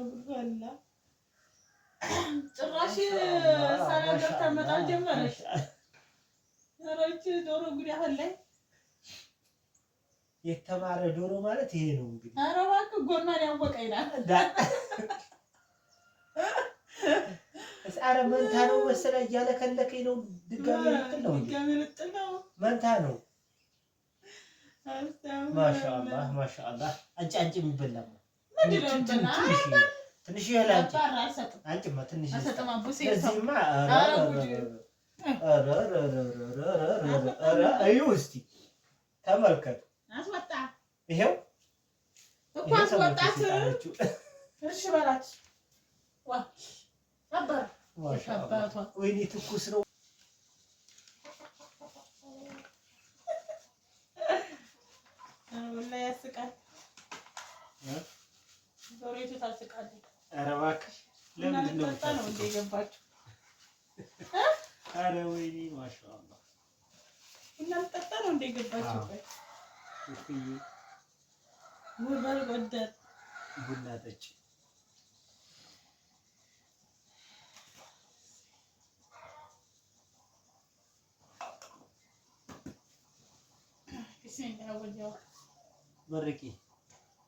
ጉድፈላ ጭራሽ ሳላገር ተመጣ ጀመረች። ኧረ ይህች ዶሮ ጉድ ያፈላኝ። የተማረ ዶሮ ማለት ይሄ ነው እንግዲህ። ኧረ እባክህ ጎኗን ያወቀኝ ናት። ኧረ መንታ ነው መሰለህ እያለከለከኝ ነው። ድጋሚ ልጥል ነው መንታ ነው። ማሻአላህ ማሻአላህ። አንቺ የሚበላ ነው። ትንሽ ይላል አንቺማ ትንሽ እዚህማ እዩ እስቲ ተመልከቱ። አስወጣ ይሄው እኮ አስወጣት። እሺ በላት ዋ አባራ ማሻአላህ። ወይኔ ትኩስ ነው። ወላሂ ያስቃል። ዶሮይቱ ታስቃለች። ኧረ እባክሽ ለምንድን ነው እንደ የገባችው? ኧረ ወይኔ ማሻአላህ እና ልጠጣ ነው እንደ የገባችው? ውበል ጎደል ቡና ጠጪ። መርቂ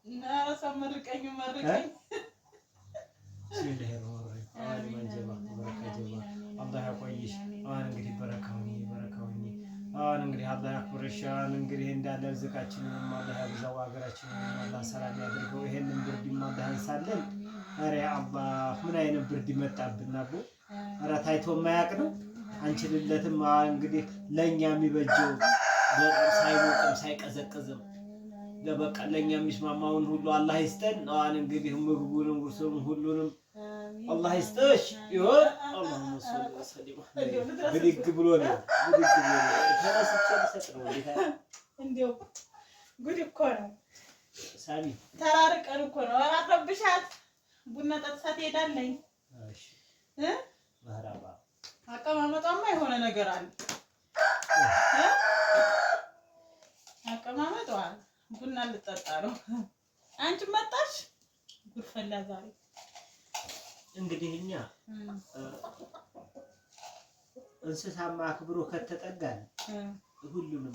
እና ሰው መርቀኝ መርቀኝ። አላህ ያቆይሽ። አሁን እንግዲህ በረካውኝ አሁን እንግዲህ አላህ ያክብርሽ። አሁን እንግዲህ እንዳለ ርዝቃችንን አላህ ያብዛው፣ ሀገራችንን አላህ ሰላም ያድርገው። ይሄንን ብርድም አላህ ያንሳልን። ኧረ አላህ ምን አይነት ብርድ መጣብን አቦ! ኧረ ታይቶ የማያውቅ ነው። አንችልለትም። አሁን እንግዲህ ለእኛ የሚበጀው ሳይሞቅም ሳይቀዘቅዝም ለበቃ ለኛ የሚስማማውን ሁሉ አላህ ይስጠን። አሁን እንግዲህ ምግቡንም ጉርሱንም ሁሉንም አላህ ይስጥሽ። ይሁን አላሁመ ሰሊ ወሰለም። ብድግ ብሎ ነው ተነስቼ ልሰጥ ነው። እንደው ጉድ እኮ ነው ሳሚ። ተራርቀን እኮ ነው። አረብሻት ቡና ጠጥታ ትሄዳለኝ። እሺ ማራባ አቀማመጧማ የሆነ ነገር አለ። አቀማመጧ ቡና ልጠጣ ነው። አንቺ መጣሽ ጉድ ፈላ ዛሬ። እንግዲህ እኛ እንስሳማ አክብሮ ከተጠጋን ሁሉንም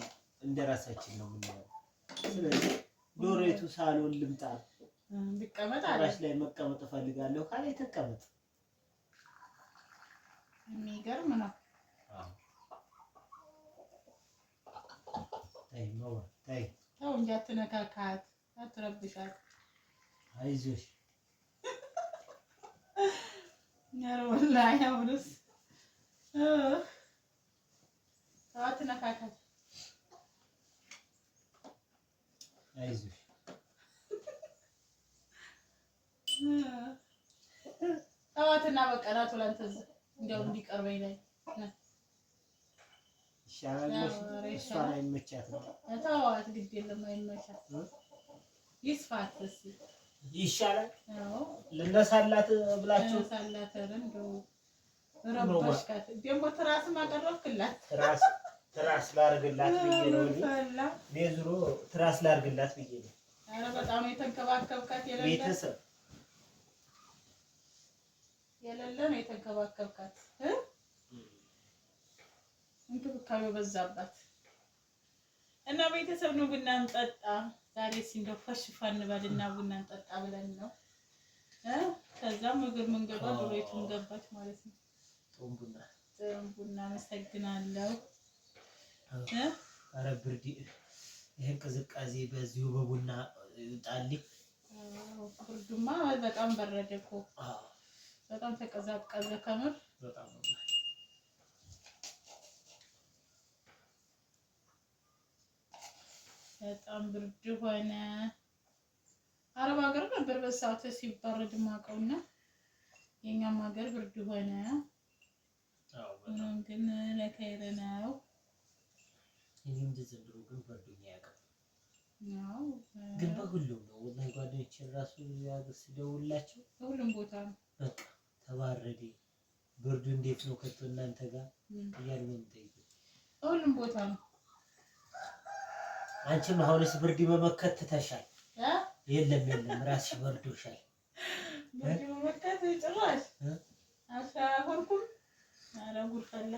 እንደራሳችን ነው የምናየው። ስለዚህ ዶሮይቱ ሳሎን ልምጣ ልቀመጥ አራሽ ላይ መቀመጥ እፈልጋለሁ ካለ ተቀመጥ። የሚገርም ነው። አይ ነው አይ ተው እንጂ አትነካካት፣ አትረብሻት። አይዞሽ ኧረ ወላሂ አሁንስ ተው አትነካካት። አይዞሽ ተዋትና በቃ ናት ብላ እንትን እንደው እንዲቀርበኝ ላይ ይሻላል። እሷን አይመቻት ነው። ተዋት፣ ግድ የለም አይመቻት። ይስፋት እስኪ ይሻላል። ልነሳላት ብላችሁ ልነሳላት እንደው ረባሽካት። ደግሞ ትራስም አቀረብክላት። ትራስ ላርግላት ብዬ ነው እንጂ እኔ ዙሮ ትራስ ላርግላት ብዬ ነው። ኧረ በጣም የተንከባከብካት የሌለ ነው የተንከባከብካት። እንክብካቤ በዛባት እና ቤተሰብ ነው ቡና እንጠጣ ዛሬ እንደው ፈሽፋ እንበልና ቡና እንጠጣ ብለን ነው። ከዛ ምግብ መንገባ ዶሮይቱን ገባች ማለት ነው። ጦም ቡና አመሰግናለሁ። ኧረ ብርድ ይሄን ቅዝቃዜ በዚሁ በቡና ጣልኝ። ብርዱማ በጣም በረደ እኮ በጣም ተቀዛቀዘ ከምር በጣም ነው። በጣም ብርድ ሆነ። አረብ ሀገር ነበር በሰዓቱ ሲባረድ ማውቀውና የኛም ሀገር ብርድ ሆነ። ግን ለከይረ ነው። እኔም ዘንድሮ ግን በርዶኝ አያውቅም። ግን በሁሉም ነው ወላሂ ጓደኞቼ ራሱ ያገስ ደውላቸው ሁሉም ቦታ ነው በቃ ተባረደ። ብርዱ እንዴት ነው ከቶ እናንተ ጋር እያሉ ነው የምጠይቁት። ሁሉም ቦታ ነው። አንቺም አሁንስ ብርድ መመከት ትተሻል? የለም ራስሽ በርዶሻል። ብርድ መመከት ጭራሽ አልሆንኩም። ኧረ ጉድ ፈላ።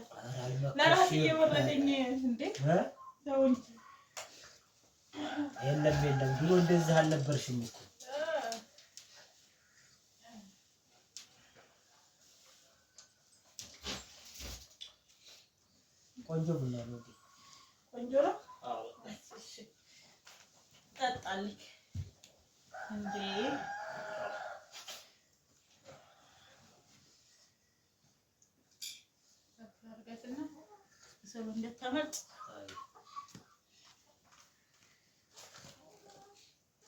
ለራሴ እየበረደኝ እንዴ ተው እንጂ። የለም ድሮ እንደዚህ አልነበርሽም እኮ። ቆንጆ ቡና ነው። ቆንጆ ነው። አዎ እሺ ጠጣልኝ እንዴ። አርጋትና ሰው እንደተመጥ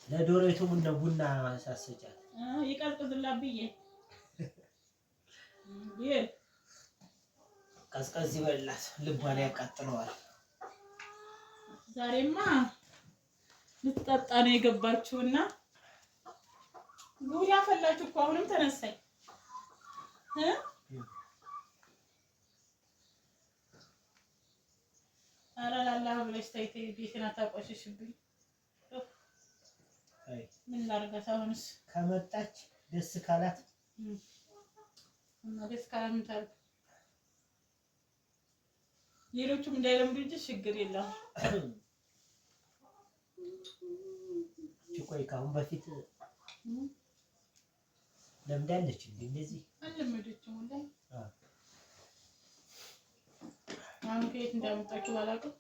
ለዶሮይቱ ቡና ሳሰጫት ይቀዝቅዝላት ብዬ ቀዝቀዝ ይበላት፣ ልቧን ያቃጥለዋል። ዛሬማ ልትጠጣ ነው የገባችውና ጉድ ያፈላችሁ እኮ አሁንም ተነሳኝ ኧረ ላላህ ብለሽ ተይ ተይ፣ ቤቴን አታቆሽሽብኝ። ምን ላድርጋት አሁንስ? ከመጣች ደስ ካላት እና ደስ ካላምን ታዲያ ሌሎቹም እንዳይለምዱ እንጂ ችግር የለውም። ቆይ ከአሁን በፊት ለምዳለች እንደዚህ አልለመደችም ወላሂ። አሁን ከየት እንዳመጣችሁ ባላውቅም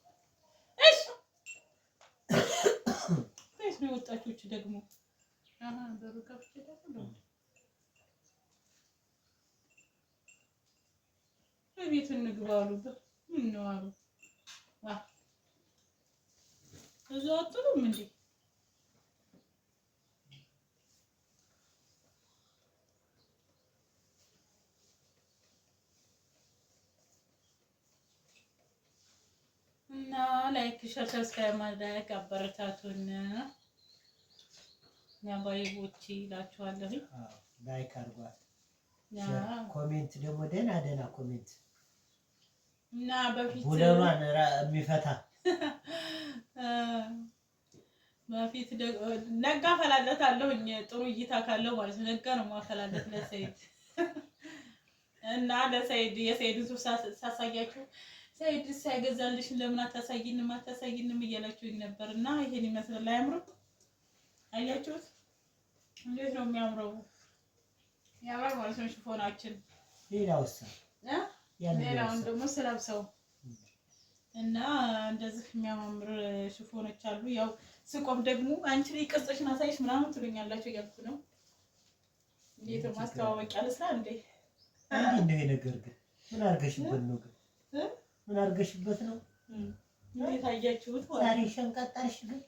እሺ ከየት ነው የወጣችሁ ደግሞ? በሩ ከፍቼ ደግሞ በቤት እንግባ አሉበት። ምን ነው አሉ እዛው አትሉም እንዴ? እና ላይክ ሸር ሰብስክራይብ ማድረግ አበረታቱን። ያባይቦች ይላችኋለሁ። ላይክ አድርጓት። ኮሜንት ደግሞ ደህና ኮሜንት እና በፊት ቡለኗን የሚፈታ በፊት ነጋ ፈላለታለሁኝ ጥሩ እይታ ካለው ማለት ነው። ነጋ ነው ማፈላለት ለሰይድ እና ለሰይድ የሰይድ ሱፍ ሳሳያችሁ ሰይድ ሳይገዛልሽ ለምን አታሳይንም እያላችሁኝ ነበርና ይሄን ይመስላል። አያምርም? አያችሁት እንዴት ነው የሚያምረው? ያምራል ማለት ነው ሽፎናችን። ሌላውስ ሌላውን ደግሞ ስለብሰው እና እንደዚህ የሚያማምር ሽፎኖች አሉ። ያው ስቆም ደግሞ አንቺ ላይ ቅርጽሽን አሳይሽ ምናምን ትሉኛላችሁ እያልኩ ነው። እንዴት ማስተዋወቂያ ልስራ እንዴ? እንዴ ነገር ግን ምን አድርገሽበት ነው? ምን አድርገሽበት ነው? እንዴት አያችሁት? ዛሬ ሸንቀጣሽ ግን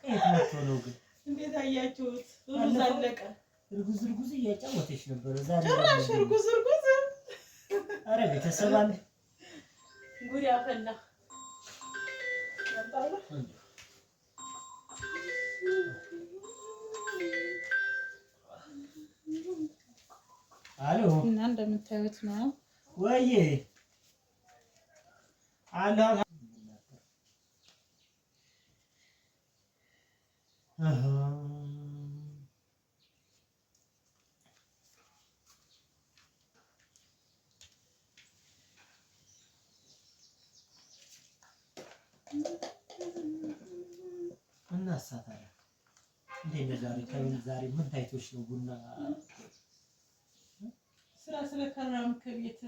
ከየት መጥቶ ነው ግን? እንዴት አያችሁት? ሩዝ አለቀ። እርጉዝ እያጫወተሽ ነበር ዛሬ። ጭራሽ እርጉዝ አረ ቤተሰብ አለ ጉድ ያፈላ ያባላ። አሎ እና እንደምታዩት ነው ወይ አላ እና ሳታራ እንዴ ዛሬ ምን ታይቶሽ ነው? ቡና ስራ ስለከራም ከቤት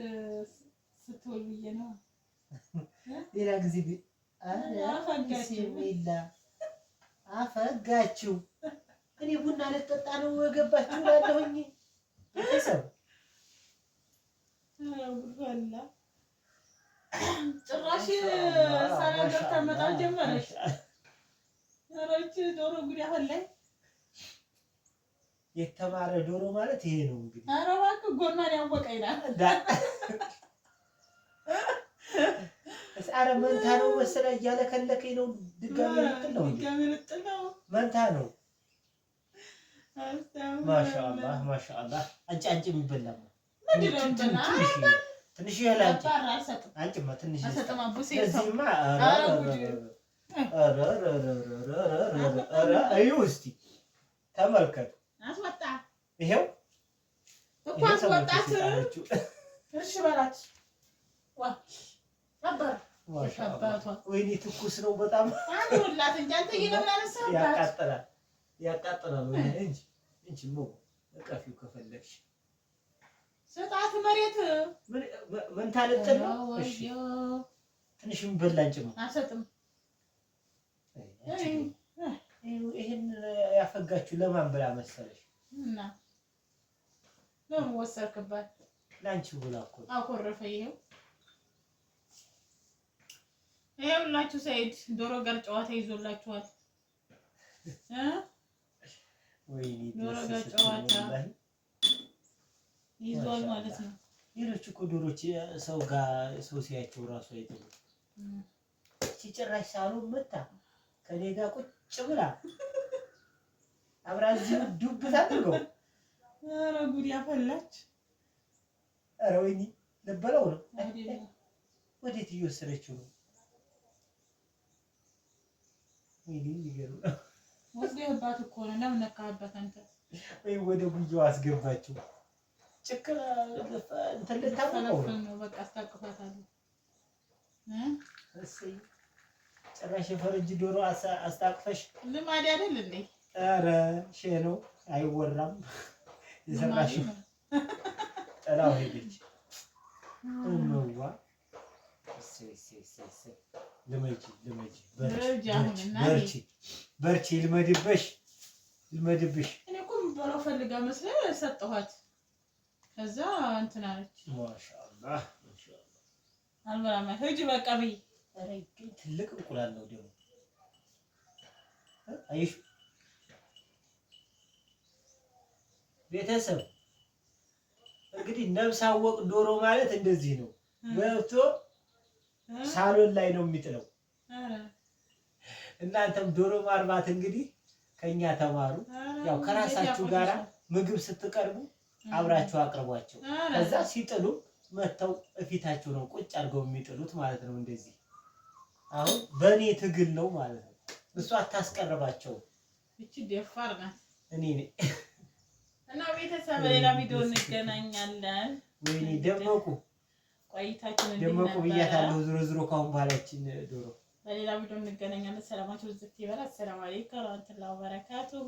ስትወልዬ ነው። ሌላ ጊዜ አፈጋችሁ እኔ ቡና ልጠጣ ነው ገባችሁ እላለሁኝ። ቤተሰብ ጉድፈላ ጭራሽ ሳላገር ተመጣ ጀመረሽ። ሮች ዶሮ ጉድ ያፈላይ የተማረ ዶሮ ማለት ይሄ ነው እንግዲህ። ኧረ እባክህ ጎኗን ያወቀ ይላል። ኧረ መንታ ነው መሰለህ እያለከለከኝ ነው። ድጋሜ ልጥል ነው መንታ ነው። ማሻአላህ ማሻአላህ። አንቺ የሚበላ ነው ትንሽ ያላንቺ አንቺማ ትንሽ ለዚህማ ኧረ እስቲ ተመልከቱ። አስወጣ ይሄው እኮ አስወጣት። እሺ በላት ዋ ነበር ወሻባቷ። ወይኔ ትኩስ ነው በጣም አንዱላት እንጂ አንተ ይለምን አነሳባት። ያቃጥላል እንጂ ነው እቀፊው ከፈለግሽ ስጣት መሬት ምን ታለጥል ነው? እሺ ትንሽም በላንጭ ነው አሰጥም። ይሄን ያፈጋችሁ ለማን ብላ መሰለሽ? እና ነው ወሰርክባት ላንቺ ብላ እኮ አኮረፈ። ይሄውላችሁ ሰይድ ዶሮ ጋር ጨዋታ ይዞላችኋል። ወይኔ ዶሮ ጋር ጨዋታ ይዟል ማለት ነው። ሌሎች እኮ ዶሮች ሰው ጋር ሰው ሲያቸው ራሱ አይጥሉ። ሲጭራሽ ሳሎን መጣ ከኔ ጋር ቁጭ ብላ አብራ እዚህ ዱብ ታድርገው። ኧረ ጉድ ያፈላች። ኧረ ወይኔ ልበለው ነው። ወዴት እየወሰደችው ነው? ወይኔ ይገርም ነው። ወስደህባት እኮ ነው። ለምን ነካህባት አንተ? ወይ ወደ ጉጆ አስገባችው። ጭክራ እንትን ልታመጣው ነው። በቃ አስታቅፋታለሁ። እሰይ ጭራሽ የፈረንጅ ዶሮ አስታቅፈሽ ልማድ አይደል እንዴ? ኧረ ሼ ነው አይወራም። የሰራሽው ጠላው ሄደች እመዋ። እሰይ ልመጂ በርቺ ልመድብሽ። እኔ እኮ የምበላው ፈልጋ መስለኝ ሰጠኋት። ከዛ እንትን አለች። ማሻአላህ አልበላም። ሂጂ በቃ በይ። ኧረ ትልቅ እንቁላል ነው ደግሞ አይሽ ቤተሰብ እንግዲህ ነፍስ አወቅ ዶሮ ማለት እንደዚህ ነው። ገብቶ ሳሎን ላይ ነው የሚጥለው። እናንተም ዶሮ ማርባት እንግዲህ ከኛ ተማሩ። ያው ከራሳችሁ ጋራ ምግብ ስትቀርቡ አብራችሁ አቅርቧቸው። ከዛ ሲጥሉ መተው እፊታቸው ነው ቁጭ አድርገው የሚጥሉት ማለት ነው። እንደዚህ አሁን በእኔ ትግል ነው ማለት ነው። እሷ አታስቀርባቸው። እቺ ደፋር ናት። እኔ ነኝ እና ቤተሰብ ሌላ ቪዲዮ እንገናኛለን። ወይኔ ደመቁ ቆይታችን ደመቁ ብያታለሁ። ዞሮ ካሁን በኋላችን ዶሮ በሌላ ቪዲዮ እንገናኛለን። ሰላማችሁ ዝት ይበል። አሰላሙ አለይኩም ወራህመቱላሂ ወበረካቱሁ።